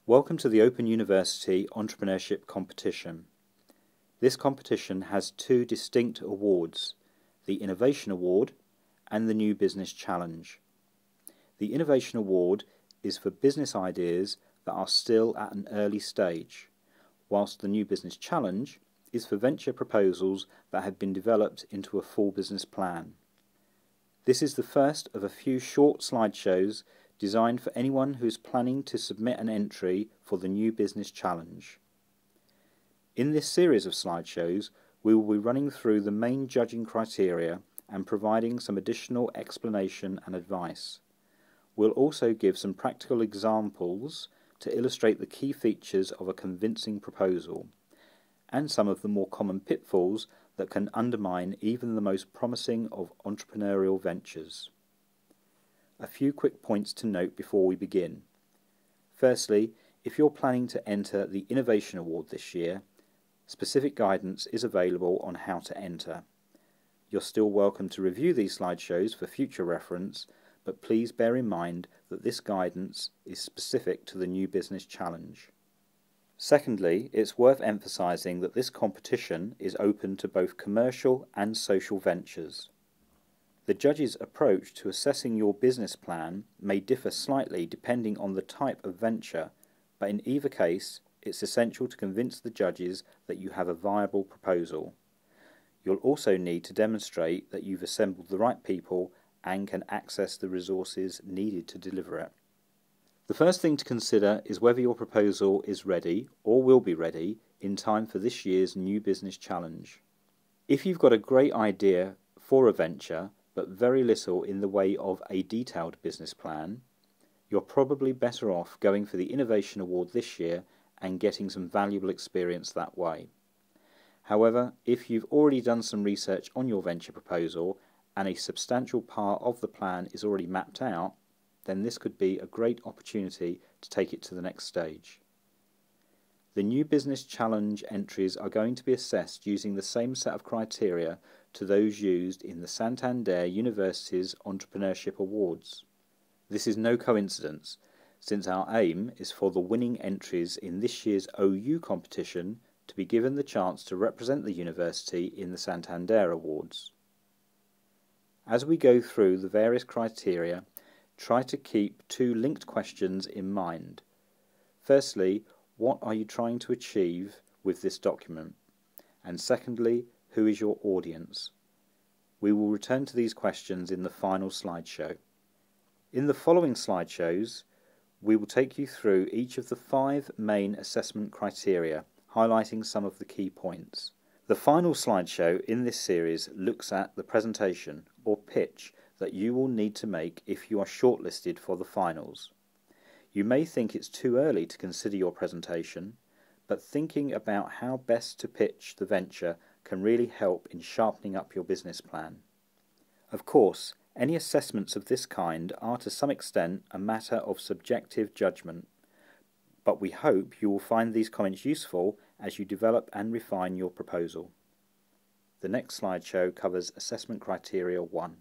Welcome to the Open University Entrepreneurship Competition. This competition has two distinct awards, the Innovation Award and the New Business Challenge. The Innovation Award is for business ideas that are still at an early stage, whilst the New Business Challenge is for venture proposals that have been developed into a full business plan. This is the first of a few short slideshows designed for anyone who is planning to submit an entry for the New Business Challenge. In this series of slideshows, we will be running through the main judging criteria and providing some additional explanation and advice. We'll also give some practical examples to illustrate the key features of a convincing proposal and some of the more common pitfalls that can undermine even the most promising of entrepreneurial ventures. A few quick points to note before we begin. Firstly, if you're planning to enter the Innovation Award this year, specific guidance is available on how to enter. You're still welcome to review these slideshows for future reference, but please bear in mind that this guidance is specific to the New Business Challenge. Secondly, it's worth emphasising that this competition is open to both commercial and social ventures. The judges' approach to assessing your business plan may differ slightly depending on the type of venture, but in either case, it's essential to convince the judges that you have a viable proposal. You'll also need to demonstrate that you've assembled the right people and can access the resources needed to deliver it. The first thing to consider is whether your proposal is ready or will be ready in time for this year's New Business Challenge. If you've got a great idea for a venture but very little in the way of a detailed business plan, you're probably better off going for the Innovation Award this year and getting some valuable experience that way. However, if you've already done some research on your venture proposal and a substantial part of the plan is already mapped out, then this could be a great opportunity to take it to the next stage. The New Business Challenge entries are going to be assessed using the same set of criteria to those used in the Santander University's Entrepreneurship Awards. This is no coincidence, since our aim is for the winning entries in this year's OU competition to be given the chance to represent the university in the Santander Awards. As we go through the various criteria, try to keep two linked questions in mind. Firstly, what are you trying to achieve with this document? And secondly, who is your audience? We will return to these questions in the final slideshow. In the following slideshows, we will take you through each of the 5 main assessment criteria, highlighting some of the key points. The final slideshow in this series looks at the presentation, or pitch, that you will need to make if you are shortlisted for the finals. You may think it's too early to consider your presentation, but thinking about how best to pitch the venture can really help in sharpening up your business plan. Of course, any assessments of this kind are to some extent a matter of subjective judgment, but we hope you will find these comments useful as you develop and refine your proposal. The next slideshow covers Assessment Criteria 1.